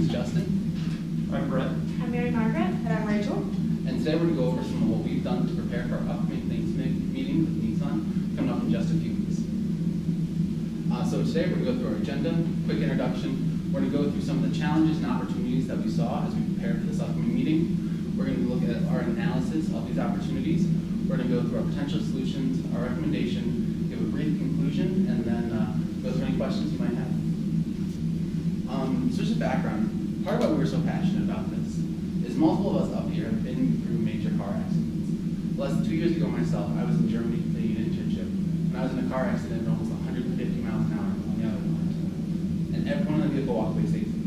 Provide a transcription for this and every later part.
is Justin. I'm Brett. I'm Mary Margaret. And I'm Rachel. And today we're going to go over some of what we've done to prepare for our upcoming Thanksgiving meeting with Nissan coming up in just a few weeks. So today we're going to go through our agenda, quick introduction. We're going to go through some of the challenges and opportunities that we saw as we prepared for this upcoming meeting. We're going to look at our analysis of these opportunities. We're going to go through our potential solutions, our recommendation, give a brief conclusion, and then go through any questions you might have. So just a background, part of why we were so passionate about this is multiple of us up here have been through major car accidents. Less than 2 years ago myself, I was in Germany completing an internship, and I was in a car accident at almost 150 miles an hour on the other line. And every one of the vehicle walked away safely.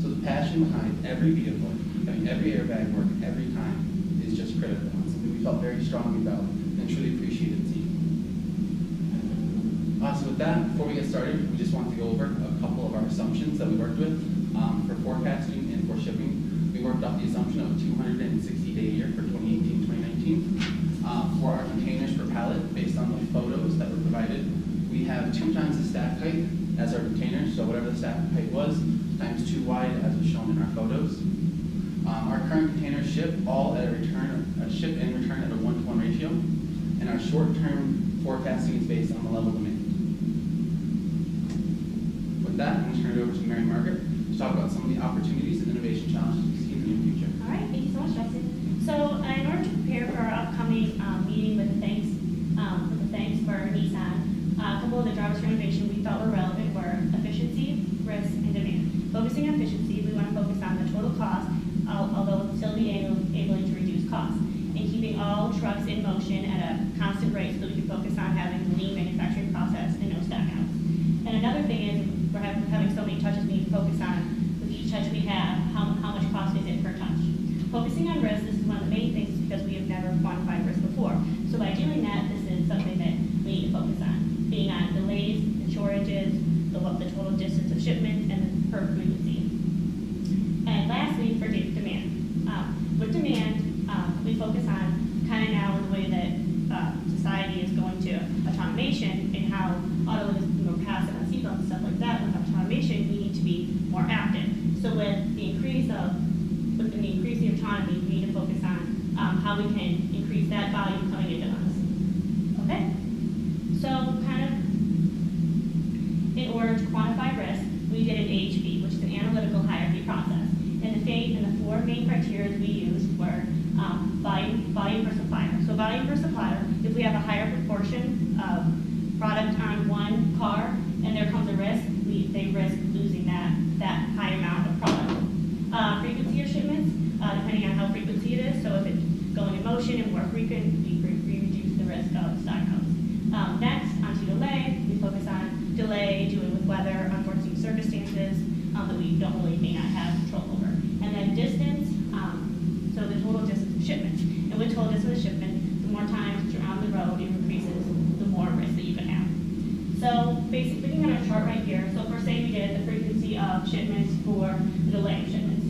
So the passion behind every vehicle, having every airbag work every time is just critical. And something we felt very strongly about and truly appreciated seeing. So with that, before we get started, we just want to go over a couple of our assumptions that we worked with for forecasting and for shipping. We worked off the assumption of a 260-day year for 2018-2019. For our containers per pallet, based on the photos that were provided, we have 2 times the stack height as our containers, so whatever the stack height was, times 2 wide as was shown in our photos. Our current containers ship all at ship and return at a 1-to-1 ratio, and our short-term forecasting is based on the level of demand. With that, I'm going to turn it over to Mary Margaret to talk about some of the opportunities and innovation challenges we see in the near future. All right, thank you so much, Justin. So in order to prepare for our upcoming meeting with the thanks for Nissan, a couple of the drivers for innovation we thought were relevant were efficiency, risk, and demand. Focusing on efficiency, we want to focus on the total cost, although still be able to reduce costs, and keeping all trucks in motion at a constant rate so that we can focus on having a lean manufacturing process and no stackouts. And another thing is, we're having so many touches, we need to focus on, with each touch we have, how much cost is it per touch. Focusing on risk, this is one of the main things because we have never quantified risk before. So by doing that, this is something that we need to focus on. Being on delays, the shortages, the total distance of shipment, and the per frequency. And lastly, for demand. With demand, we focus on kind of now in the way that society is going to automation and how Autoliv is passive on seatbelts and stuff like that. With automation, we need to be more active. So with the increasing autonomy, we need to focus on how we can increase that volume coming into us. Okay? So kind of in order to quantify risk, we did an AHP, which is an analytical hierarchy process. And the 4 main criteria we used were volume per supplier. So volume per supplier, if we have a higher proportion of product on one car and there comes a risk, they risk losing that high amount of product. Frequency of shipments, depending on how frequency it is. So if it's going in motion and more frequent, we reduce the risk of stockouts. Next, onto delay. We focus on delay, dealing with weather, unforeseen circumstances that we may not have control over. And then distance, so the total distance of shipment. And with total distance of shipment, the more times you're on the road, it increases the more risk that you can have. So basically, looking at our chart right here, so for say we did the frequency of shipments for the delay of shipments.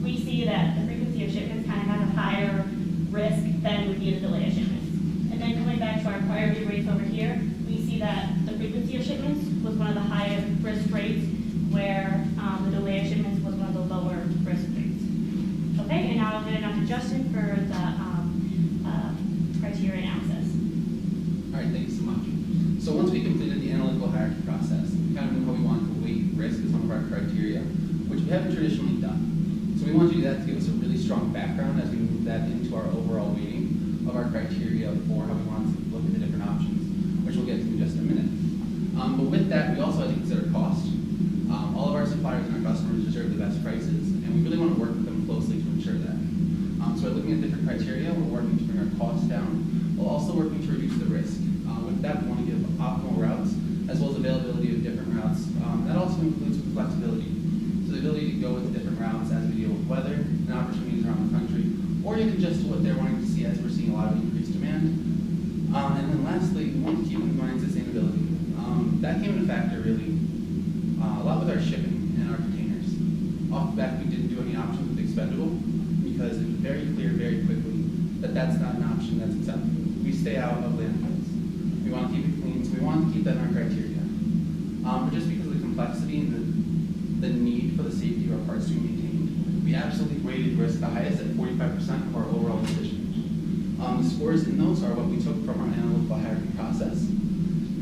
We see that the frequency of shipments kind of has a higher risk than would be the delay of shipments. And then coming back to our priority rates over here, we see that the frequency of shipments was one of the highest risk rates, where the delay of shipments was one of the lower risk rates. Okay, and now I'll hand it on to Justin for the criteria analysis. All right, thank you so much. So once we completed the analytical hierarchy process, we kind of knew how we wanted to weight risk as one of our criteria, which we haven't traditionally done. So we want to do that to give us a really strong background as we move that into our overall weighting of our criteria for how we want to look at the different options, which we'll get to in just a minute. But with that, we also had to consider cost. All of our suppliers and our customers deserve the best prices, and we really want to work with them closely to ensure that. So we're looking at different criteria. We're working to bring our costs down, while also working to reduce the risk. With that, we want to give optimal routes, as well as availability of different routes. That also includes flexibility. So the ability to go with different routes as we deal with weather and opportunities around the country, or you can adjust to what they're wanting to see as we're seeing a lot of increased demand. And then lastly, we want to keep in mind sustainability. That came into factor really a lot with our shipping and our containers. Off the bat, we didn't do any options with expendable because it was very clear very quickly that that's not an option that's acceptable. We stay out of landfills. We want to keep it clean, so we want to keep that in our criteria. But just because of the complexity and the need for the the safety of our parts to be maintained. We absolutely rated risk the highest at 45% of our overall decision. The scores in those are what we took from our analytical hierarchy process.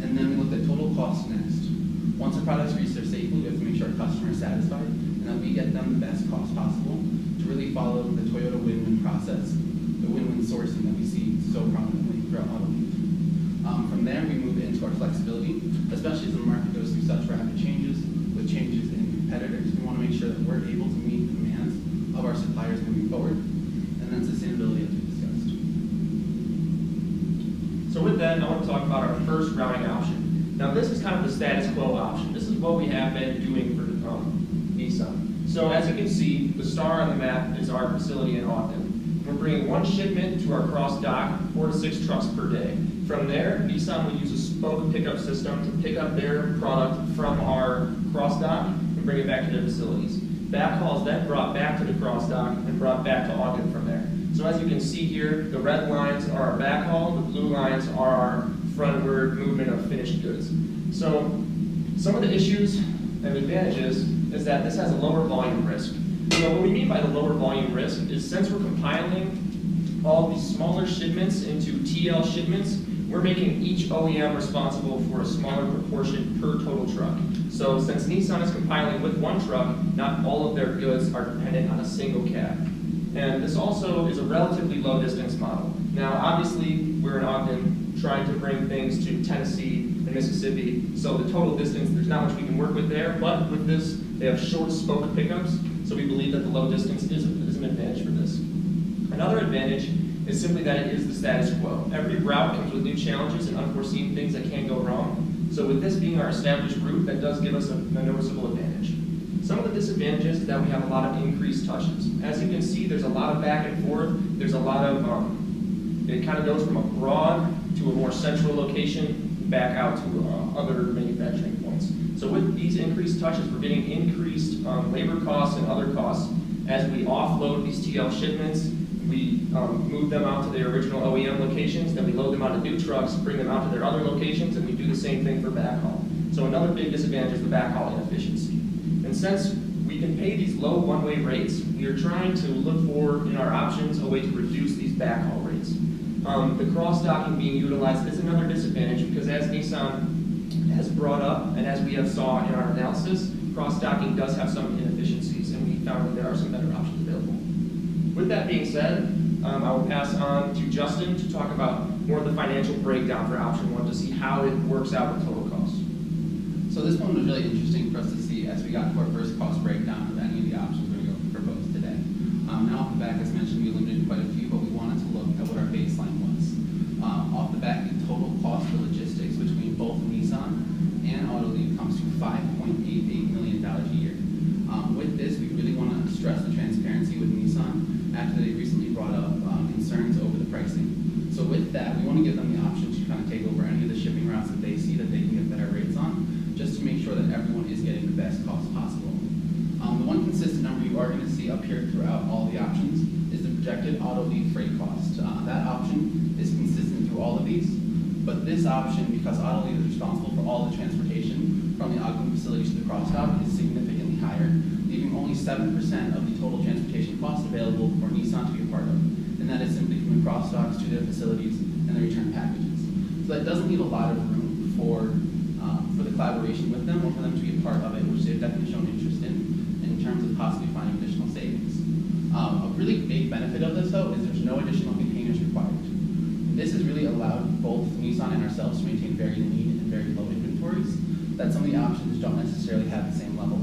And then we looked at total cost next. Once a product's reached there safely, we have to make sure our customer is satisfied and that we get them the best cost possible to really follow the Toyota win-win process, the win-win sourcing that we see so prominently throughout Autoliv. From there, we move into our flexibility, especially as the market goes through such rapid changes with changes in competitors. We want to make sure that we're able to meet the demands of our suppliers moving forward. And then sustainability, as we discussed. So with that, I want to talk about our first routing option. Now this is kind of the status quo option. This is what we have been doing for Nissan. So as you can see, the star on the map is our facility in Ogden. We're bringing one shipment to our cross dock, 4 to 6 trucks per day. From there, Nissan will use a spoke pickup system to pick up their product from our cross dock and bring it back to their facilities. Backhaul is then brought back to the cross dock and brought back to Ogden from there. So as you can see here, the red lines are our backhaul, the blue lines are our frontward movement of finished goods. So some of the issues and advantages is that this has a lower volume risk. So what we mean by the lower volume risk is since we're compiling all these smaller shipments into TL shipments, we're making each OEM responsible for a smaller proportion per total truck. So since Nissan is compiling with one truck, not all of their goods are dependent on a single cab. And this also is a relatively low distance model. Now obviously we're in Ogden trying to bring things to Tennessee and Mississippi, so the total distance, there's not much we can work with there, but with this, they have short spoke pickups, so we believe that the low distance is an advantage for this. Another advantage is simply that it is the status quo. Every route comes with new challenges and unforeseen things that can go wrong. So with this being our established route, that does give us a noticeable advantage. Some of the disadvantages is that we have a lot of increased touches. As you can see, there's a lot of back and forth. There's a lot of, it kind of goes from a broad to a more central location, back out to other manufacturing points. So with these increased touches, we're getting increased labor costs and other costs. As we offload these TL shipments, we move them out to their original OEM locations, then we load them onto new trucks, bring them out to their other locations, and we do the same thing for backhaul. So another big disadvantage is the backhaul inefficiency. And since we can pay these low one-way rates, we are trying to look for, in our options, a way to reduce these backhaul rates. The cross-docking being utilized is another disadvantage because as Nissan has brought up, and as we have saw in our analysis, cross-docking does have some inefficiencies, and we found that there are some better options available. With that being said, I will pass on to Justin to talk about more of the financial breakdown for option 1 to see how it works out with total cost. So this one was really interesting for us to see as we got to our first cost breakdown of any of the options we're going to propose today. Now off the back, as mentioned, we eliminated quite a few, but we wanted to look at what our baseline was. Off the back, the total cost for logistics between both Nissan and Autoliv comes to $5.88 million a year. With this, we really want to stress the transparency with Nissan after they recently brought up concerns over the pricing. So with that, we want to give them the option to kind of take over any of the shipping routes that they see that they can get better rates on, just to make sure that everyone is getting the best cost possible. The one consistent number you are going to see up here throughout all the options is the projected Autoliv freight cost. That option is consistent through all of these, but this option, because Autoliv is responsible for all the transportation from the Ogden facility to the crossdock, is significantly higher, leaving only 7% of the total transportation cost available for Nissan to be a part of, and that is simply from the crossdocks to their facilities and the return packages. So that doesn't leave a lot of room for the collaboration with them or for them to be a part of it, which they've definitely shown interest in terms of possibly finding additional savings. A really big benefit of this, though, is there's no additional containers required. This has really allowed both Nissan and ourselves to maintain very lean and very low inventories that some of the options don't necessarily have the same level of.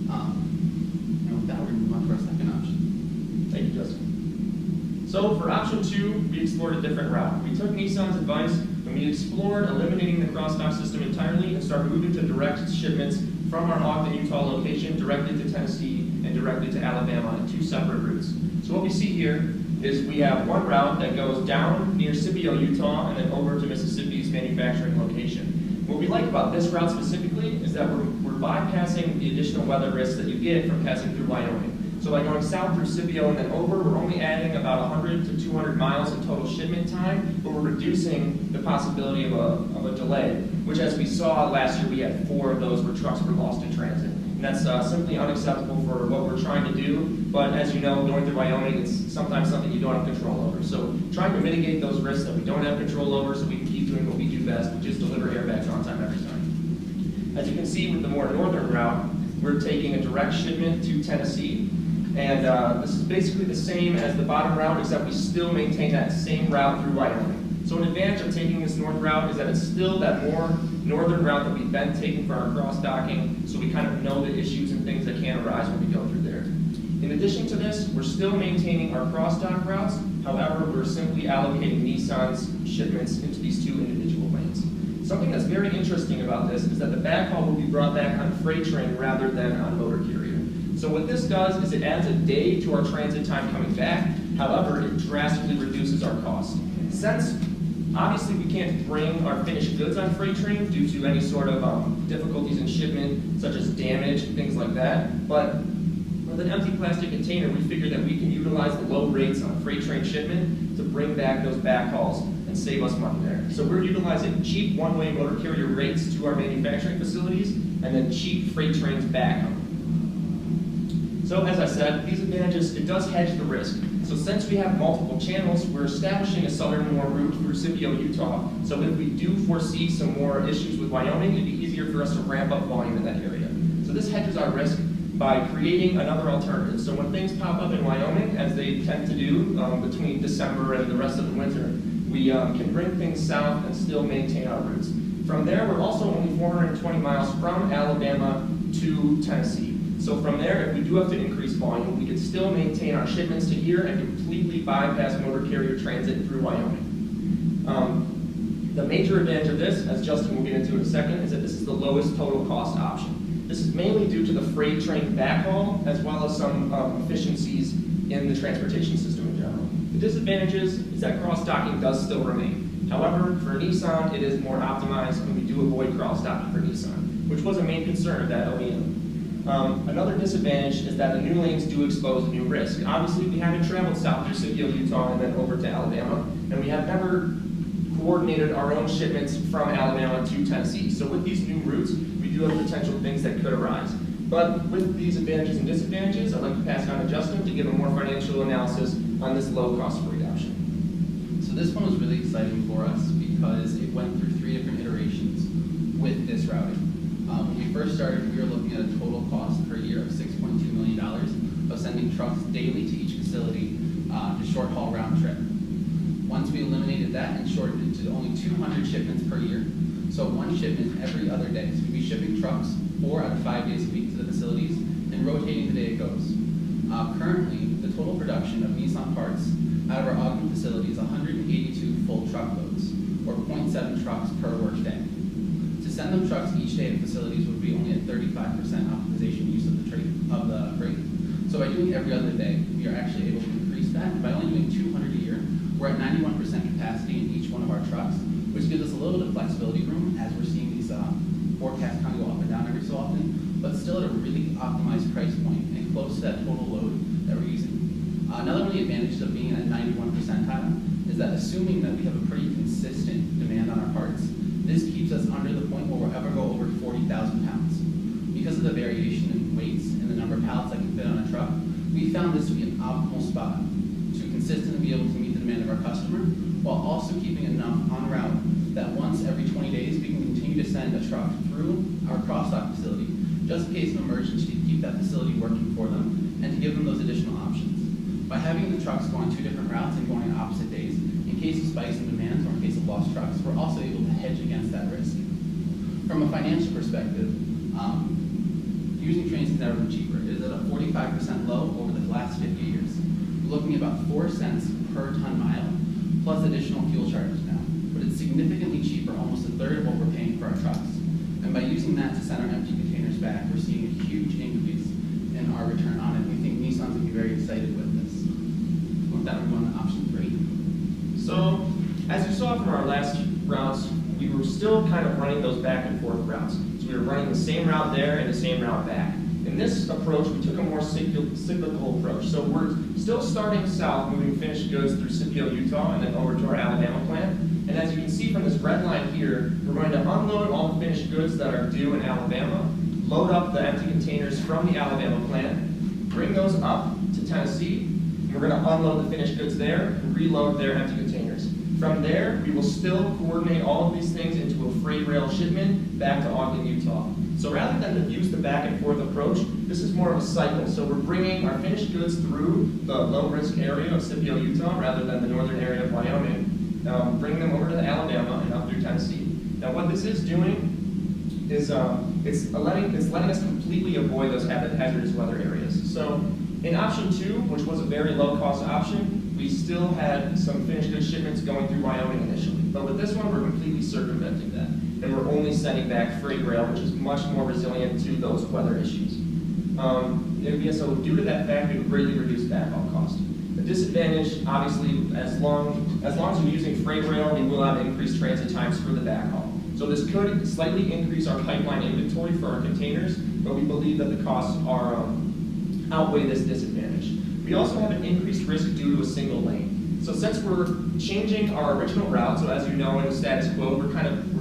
And with that, we're going to move on to our second option. Thank you, Justin. So for option 2, we explored a different route. We took Nissan's advice and we explored eliminating the cross-dock system entirely and started moving to direct shipments from our Ogden, Utah location directly to Tennessee and directly to Alabama on 2 separate routes. So what we see here is we have one route that goes down near Scipio, Utah, and then over to Mississippi's manufacturing location. What we like about this route specifically is that we're bypassing the additional weather risks that you get from passing through Wyoming. So by going south through Scipio and then over, we're only adding about 100 to 200 miles in total shipment time, but we're reducing the possibility of a delay, which as we saw last year, we had 4 of those where trucks were lost in transit. And that's simply unacceptable for what we're trying to do. But as you know, going through Wyoming, it's sometimes something you don't have control over. So trying to mitigate those risks that we don't have control over so we can keep doing what we do best, which is deliver airbags on time every time. As you can see with the more northern route, we're taking a direct shipment to Tennessee. And this is basically the same as the bottom route, except we still maintain that same route through Wyoming. So an advantage of taking this north route is that it's still that more northern route that we've been taking for our cross-docking, so we kind of know the issues and things that can arise when we go through there. In addition to this, we're still maintaining our cross-dock routes. However, we're simply allocating Nissan's shipments into these two individual lanes. Something that's very interesting about this is that the backhaul will be brought back on freight train rather than on motor carrier. So what this does is it adds a day to our transit time coming back. However, it drastically reduces our cost. Since obviously we can't bring our finished goods on freight train due to any sort of difficulties in shipment, such as damage and things like that, but with an empty plastic container, we figure that we can utilize the low rates on freight train shipment to bring back those backhauls and save us money there. So we're utilizing cheap one-way motor carrier rates to our manufacturing facilities and then cheap freight trains back home. So as I said, these advantages, it does hedge the risk. So since we have multiple channels, we're establishing a southernmost route through Scipio, Utah. So if we do foresee some more issues with Wyoming, it'd be easier for us to ramp up volume in that area. So this hedges our risk by creating another alternative. So when things pop up in Wyoming, as they tend to do between December and the rest of the winter, we can bring things south and still maintain our routes. From there, we're also only 420 miles from Alabama to Tennessee. So from there, if we do have to increase volume, we can still maintain our shipments to here and completely bypass motor carrier transit through Wyoming. The major advantage of this, as Justin will get into in a second, is that this is the lowest total cost option. This is mainly due to the freight train backhaul, as well as some efficiencies in the transportation system in general. The disadvantages is that cross-docking does still remain. However, for Nissan, it is more optimized, and we do avoid cross-docking for Nissan, which was a main concern of that OEM. Another disadvantage is that the new lanes do expose a new risk. Obviously, we haven't traveled south through Scipio, Utah, and then over to Alabama, and we have never coordinated our own shipments from Alabama to Tennessee. So with these new routes, we do have potential things that could arise. But with these advantages and disadvantages, I'd like to pass it on to Justin to give a more financial analysis on this low-cost freight option. So this one was really exciting for us because it went through 3 different iterations with this routing. When we first started, we were looking at a total cost per year of $6.2 million of sending trucks daily to each facility to short-haul round trip. Once we eliminated that and shortened it to only 200 shipments per year, so one shipment every other day. So we'd be shipping trucks 4 out of 5 days a week to the facilities and rotating the day it goes. Currently, the total production of Nissan parts out of our Ogden facility is 182 full truckloads, or 0.7 trucks per work day. To send them trucks each day to facilities would be only at 35% optimization use of the freight. So by doing every other day, we are actually able to increase that. And by only doing 200 a year, we're at 91% capacity in each one of our trucks, which gives us a little bit of flexibility room as we're seeing these forecasts kind of go up and down every so often, but still at a really optimized price point and close to that total load that we're using. Another one of the advantages of being at 91 percentile is that assuming that we have a pretty consistent demand on our parts, this keeps us under the point where we'll ever go over 40,000 pounds. Because of the variation in weights and the number of pallets that can fit on a truck, we found this to be an optimal spot to consistently be able to meet the demand of our customer, while also keeping enough on route that once every 20 days we can continue to send a truck through our cross-dock facility, just in case of emergency, to keep that facility working for them and to give them those additional options. By having the trucks go on 2 different routes and going on opposite days, in case of spikes in demand or in case of lost trucks, we're also able to hedge against that risk. From a financial perspective, using trains has never been cheaper. It is at a 45% low over the last 50 years. We're looking at about 4 cents per ton mile, plus additional fuel charges now. But it's significantly cheaper, almost a third of what we're paying for our trucks. And by using that to send our empty containers back, we're seeing a huge increase in our return on it. We think Nissan's going to be very excited with this. With that, we're going to option 3. So, as you saw from our last routes, we were still kind of running those back and forth routes. So we were running the same route there and the same route back. In this approach, we took a more cyclical approach. So we're still starting south, moving finished goods through Scipio, Utah, and then over to our Alabama plant. And as you can see from this red line here, we're going to unload all the finished goods that are due in Alabama, load up the empty containers from the Alabama plant, bring those up to Tennessee, and we're going to unload the finished goods there and reload their empty containers. From there, we will still coordinate all of these things into a freight rail shipment back to Ogden, Utah. So rather than to use the back and forth approach, this is more of a cycle. So we're bringing our finished goods through the low-risk area of Scipio, Utah, rather than the northern area of Wyoming, bring them over to Alabama and up through Tennessee. Now what this is doing is it's letting us completely avoid those hazardous weather areas. So in option 2, which was a very low-cost option, we still had some finished goods shipments going through Wyoming initially. But with this one, we're completely circumventing that. And we're only sending back freight rail, which is much more resilient to those weather issues. So due to that fact, we would greatly reduce backhaul cost. The disadvantage, obviously, as long as we're using freight rail, we will have increased transit times for the backhaul. So this could slightly increase our pipeline inventory for our containers, but we believe that the costs are outweigh this disadvantage. We also have an increased risk due to a single lane. So since we're changing our original route, so as you know in the status quo, we're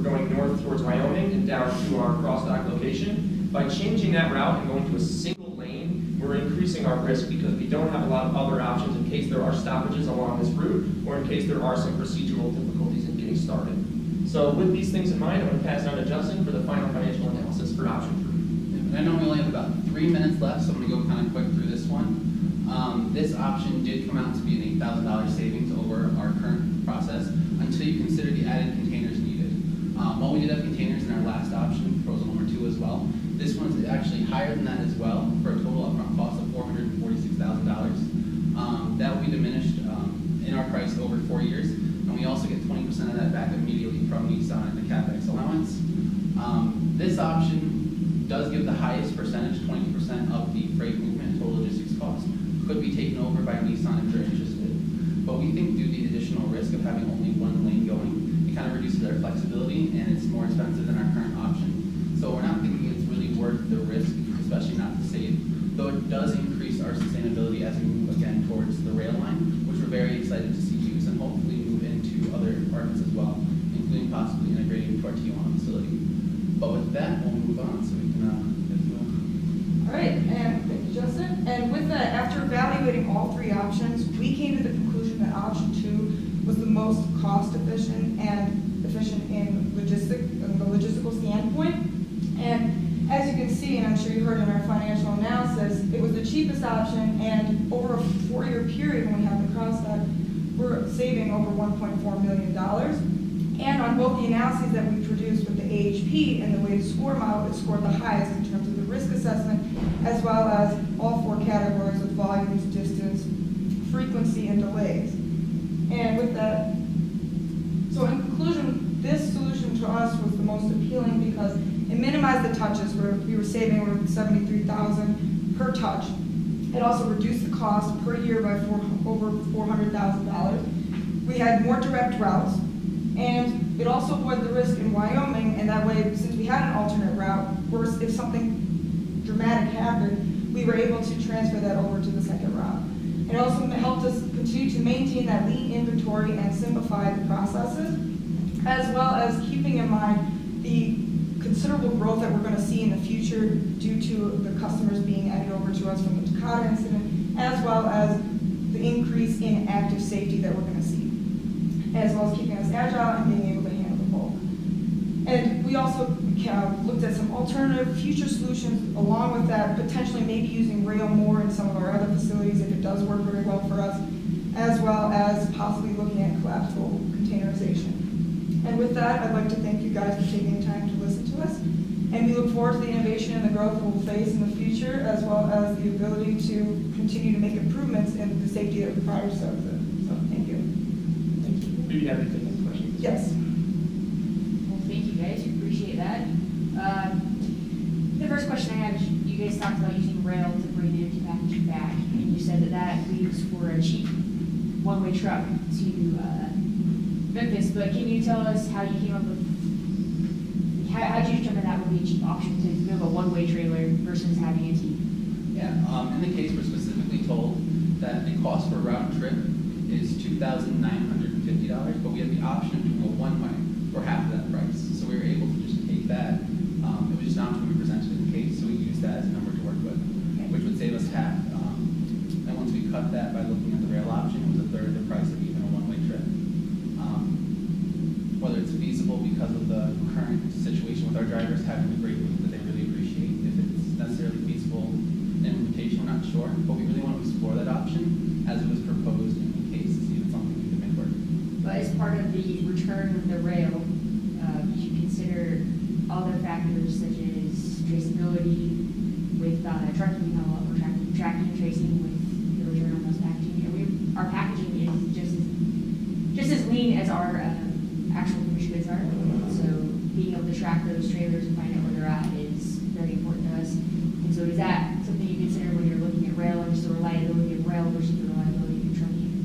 going north towards Wyoming and down to our cross-dock location. By changing that route and going to a single lane, we're increasing our risk because we don't have a lot of other options in case there are stoppages along this route or in case there are some procedural difficulties in getting started. So with these things in mind, I'm going to pass it on to Justin for the final financial analysis for option 3. I know we only have about 3 minutes left, so I'm going to go kind of quick through this one. This option did come out to be an $8,000 savings over our current process until you consider the added containers needed. While we did have containers in our last option, proposal number 2 as well, this one is actually higher than that as well for a total upfront cost of $446,000. That will be diminished in our price over 4 years, and we also get 20% of that back immediately from Nissan in the CapEx allowance. This option does give the highest percentage, 20% of the freight movement and total logistics cost could be taken over by Nissan if they're interested. But we think due to the additional risk of having only one lane going, it kind of reduces our flexibility and it's more expensive than our current option. So we're not thinking it's really worth the risk, especially not to save, though it does increase our sustainability as we move again towards the rail line, which we're very excited to see use and hopefully move into other markets as well, including possibly integrating into our Tijuana facility. But with that, we'll move on so we can get through. All right, and thank you, Justin. And with that, after evaluating all 3 options, we came to the conclusion that option 2 was the most cost efficient and efficient in the logistical standpoint. And as you can see, and I'm sure you heard in our financial analysis, it was the cheapest option, and over a 4-year period when we have the cross-dock, we're saving over $1.4 million. And on both the analyses that we produced with the AHP and the weighted score model, it scored the highest in terms of the risk assessment, as well as all 4 categories of volumes, distance, frequency, and delays. And with that, so in conclusion, this solution to us was the most appealing because it minimized the touches, where we were saving over $73,000 per touch. It also reduced the cost per year by over $400,000. We had more direct routes, and it also avoided the risk in Wyoming, and that way, since we had an alternate route, if something dramatic happened, we were able to transfer that over to the second route. It also helped us continue to maintain that lean inventory and simplify the processes, as well as keeping in mind the considerable growth that we're going to see in the future due to the customers being added over to us from the Takata incident, as well as the increase in active safety that we're going to see, as well as keeping us agile and being able to handle the bulk. And we also looked at some alternative future solutions along with that, potentially maybe using rail more in some of our other facilities if it does work very well for us, as well as possibly looking at collapsible containerization. And with that, I'd like to thank you guys for taking the time to listen to us. And we look forward to the innovation and the growth that we'll face in the future, as well as the ability to continue to make improvements in the safety of the prior services. So thank you. Thank you. We'd be happy to take any questions. Yes. Well, thank you guys. We appreciate that. The first question I have is, you guys talked about using rail to bring the empty packaging back, and you said that that leaves for a cheap one-way truck to Memphis, but can you tell us how you came up with, how did you determine that would be a cheap option to move a one-way trailer versus having a team? Yeah, in the case we're specifically told that the cost for a round trip is $2,950, but we have the option to go one way for half of that price. So we were able to just take that. It was reduced an option we presented in the case, so we used that as a number to work with, which would save us half. And once we cut that by looking at the rail option, it was a third of the price of even a one-way trip. Whether it's feasible because of the current situation with our drivers having a great week that they really appreciate, if it's necessarily feasible in implementation, we're not sure, but we really want to explore that option as it was proposed in the case to see if it's something we can make work. But as part of the return of the rail, you should consider other factors such as traceability with tracking and tracing with the return on those packaging. And our packaging is just as lean as our actual finished goods are. So being able to track those trailers and find out where they're at is very important to us. And so is that something you consider when you're looking at rail, or just the reliability of rail versus the reliability of your trucking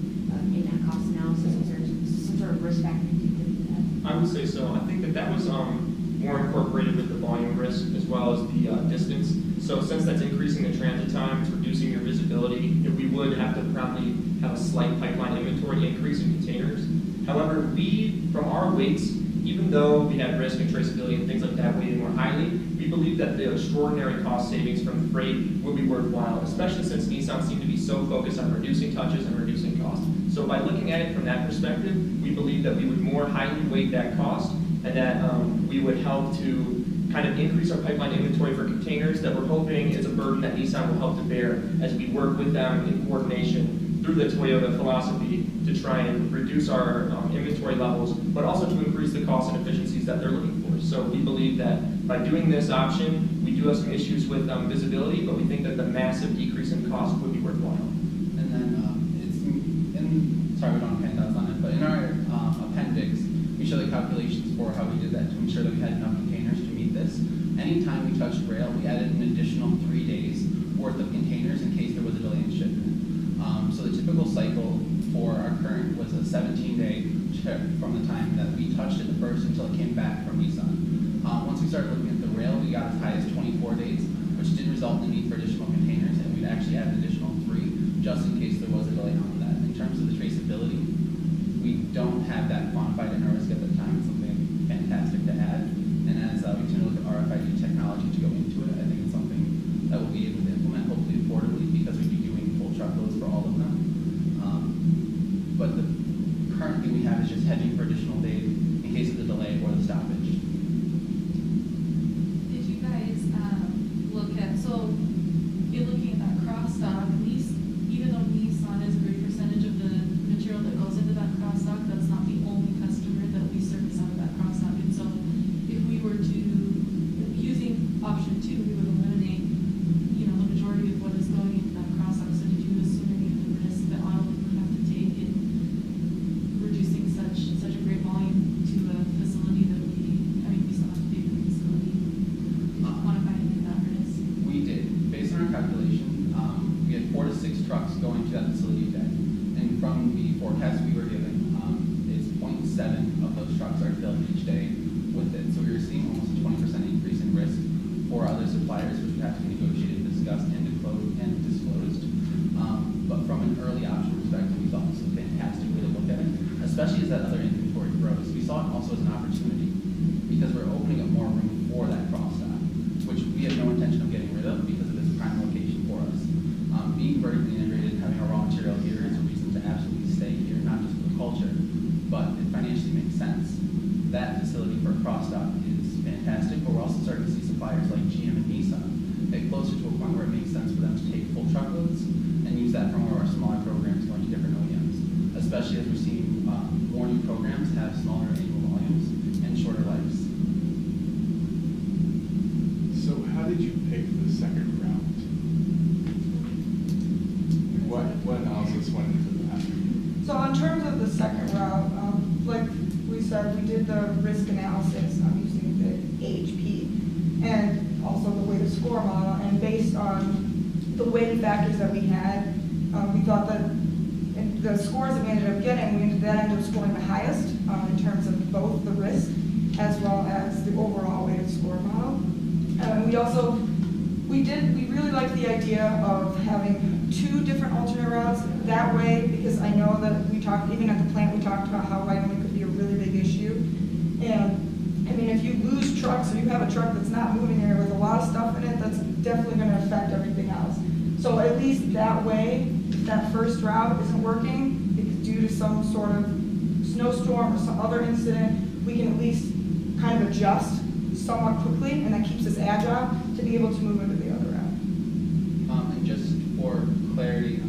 in that cost analysis? Is there some sort of risk factor you put into that? I would say so. I think that was more incorporated with the volume risk as well as the distance. So since that's increasing the transit time, it's reducing your visibility, we would have to probably have a slight pipeline inventory increase in containers. However, from our weights, even though we had risk and traceability and things like that weighted more highly, we believe that the extraordinary cost savings from the freight would be worthwhile, especially since Nissan seemed to be so focused on reducing touches and reducing costs. So by looking at it from that perspective, we believe that we would more highly weight that cost, and that we would help to kind of increase our pipeline inventory for containers that we're hoping is a burden that Nissan will help to bear as we work with them in coordination through the Toyota philosophy to try and reduce our inventory levels, but also to increase the costs and efficiencies that they're looking for. So we believe that by doing this option, we do have some issues with visibility, but we think that the massive decrease in cost would be worthwhile. And then sorry, we don't have handouts on it, but in our appendix, we show the calculations for how we did that to ensure that we had enough containers to meet this. Anytime we touched rail, we added an additional 3 days worth of containers in case there was a delay in shipment. So the typical cycle for our current was a 17-day trip from the time that we touched it the first until it came back from Nissan. Once we started looking at the rail, we got as high as 24 days, which did result in the need for additional containers, and we'd actually add an additional 3 just in case there was a delay on that. In terms of the traceability, we don't have that quantified in our risk at the time. It's something fantastic to add. And as we continue to look at RFID technology to go into it, I think it's something that we'll be able to implement, hopefully affordably, because we'd be doing full truckloads for all of them. But the current thing we have is just hedging for additional days in case of the delay or the stoppage. Did you guys look at, so you're looking at that cross-dock, even though Nissan is a great percentage of the material that goes into that cross-dock, that's not the only customer that we service out of that cross-dock. And so if we were to, using option 2, we would eliminate, the majority of what is going into that cross-dock. So did you assume any of the risk that Autoliv would have to take in reducing such a great volume to a facility that we still have to pay for the facility? Did you quantify any of that risk? We did. Based on our calculation, we had 4 to 6 trucks going to that facility a day. And from the forecast we were given, it's 0.7 of those trucks are filled each day with it. So we were seeing almost a 20% increase in risk for other suppliers, which would have to be negotiated, discussed, and disclosed. But from an early option perspective, we thought this was a fantastic way to look at it, especially as that other inventory grows. We saw it also as an opportunity because we're opening up more room for that cross-dock, which we have no intention of getting rid of because of its prime location for us. Being vertically integrated, having our raw material here is a reason to absolutely stay here, not just for the culture, but it financially makes sense. That facility for a cross-dock is fantastic, but we're also starting to see suppliers like GM and Nissan get closer to a point where it makes sense for them to take full truckloads and use that from one of our smaller programs going to different OEMs, especially as we're seeing more new programs have smaller annual volumes and shorter lives. So how did you pick the second route? What analysis went into that? So in terms of the second route, like we said, we did the risk analysis using the AHP and also the weighted score model, and based on the weighted factors that we had, we thought that the scores that we ended up getting, we ended up scoring the highest in terms of both the risk as well as the overall weighted score model. We really liked the idea of having 2 different alternate routes that way, because I know that even at the plant, we talked about how Wyoming could be a really big issue. And I mean, if you lose trucks or you have a truck that's not moving here with a lot of stuff in it, that's definitely gonna affect everything else. So at least that way, if that first route isn't working, it's due to some sort of snowstorm or some other incident, we can at least kind of adjust somewhat quickly, and that keeps us agile to be able to move into the other route. And just for clarity,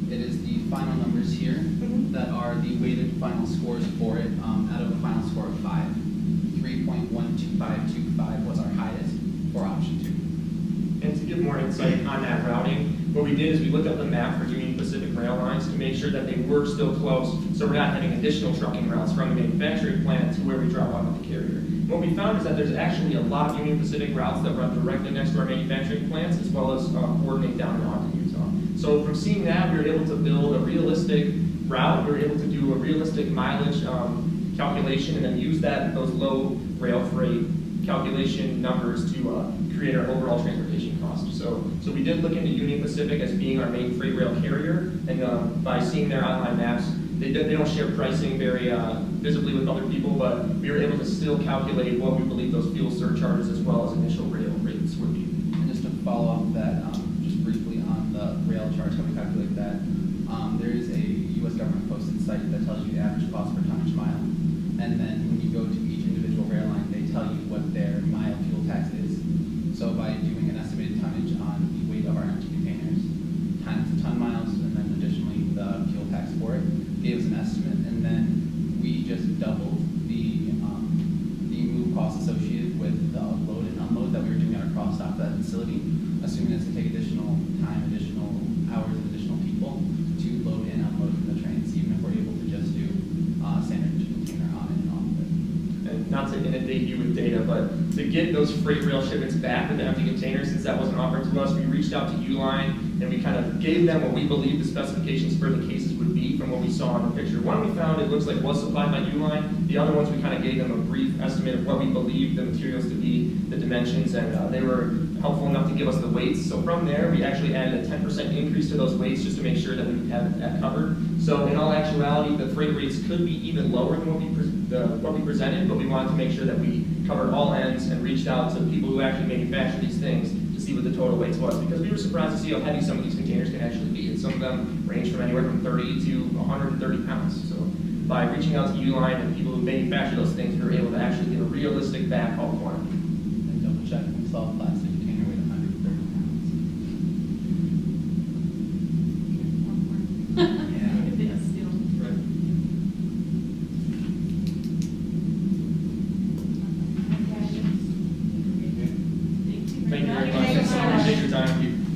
it is the final numbers here that are the weighted final scores for it out of a final score of 5. 3.12525 was our highest for option 2. And to give more insight on that routing, what we did is we looked up the map for Union Pacific rail lines to make sure that they were still close, so we're not having additional trucking routes from the manufacturing plant to where we drop off at the carrier. What we found is that there's actually a lot of Union Pacific routes that run directly next to our manufacturing plants, as well as coordinate down in Ogden, Utah. So from seeing that, we were able to build a realistic route. We were able to do a realistic mileage calculation, and then use those low rail freight calculation numbers to create our overall transportation cost. So we did look into Union Pacific as being our main freight rail carrier, and by seeing their online maps, they don't share pricing very visibly with other people, but we were able to still calculate what we believe those fuel surcharges as well as initial rail rates would be. And just to follow up that, just briefly on the rail charge, how we calculate that, there is a U.S. government posted site that tells you the average cost per tonnage mile, and then when you go to each individual rail line, they tell you what their mile fuel tax is. So by doing an estimated tonnage on the weight of our empty containers, times the ton miles, and then additionally the fuel tax for it, gave us an estimate, and then we just doubled the move costs associated with the load and unload that we were doing at our cross dock at that facility, assuming it's to take additional time, additional hours, and additional people to load and unload from the trains, even if we're able to just do standard container on and off of it. And not to inundate you with data, but to get those freight rail shipments back with the empty containers, since that wasn't offered to us, we reached out to Uline and we kind of gave them what we believe the specifications for the cases would be from what we saw in the picture. One we found it looks like was supplied by Uline. The other ones we kind of gave them a brief estimate of what we believed the materials to be, the dimensions, and they were helpful enough to give us the weights. So from there, we actually added a 10% increase to those weights just to make sure that we have that covered. So in all actuality, the freight rates could be even lower than what we presented, but we wanted to make sure that we covered all ends and reached out to people who actually manufacture these things to see what the total weights was, because we were surprised to see how heavy some of these containers can actually be. And some of them range from anywhere from 30 to 130 pounds. So by reaching out to Uline and people who manufacture those things, we were able to actually get a realistic backhaul quantity. And double check, we saw a plastic container weight 130 pounds. Yeah, still. Right. Thank you very much. Thank you so much. Appreciate your time.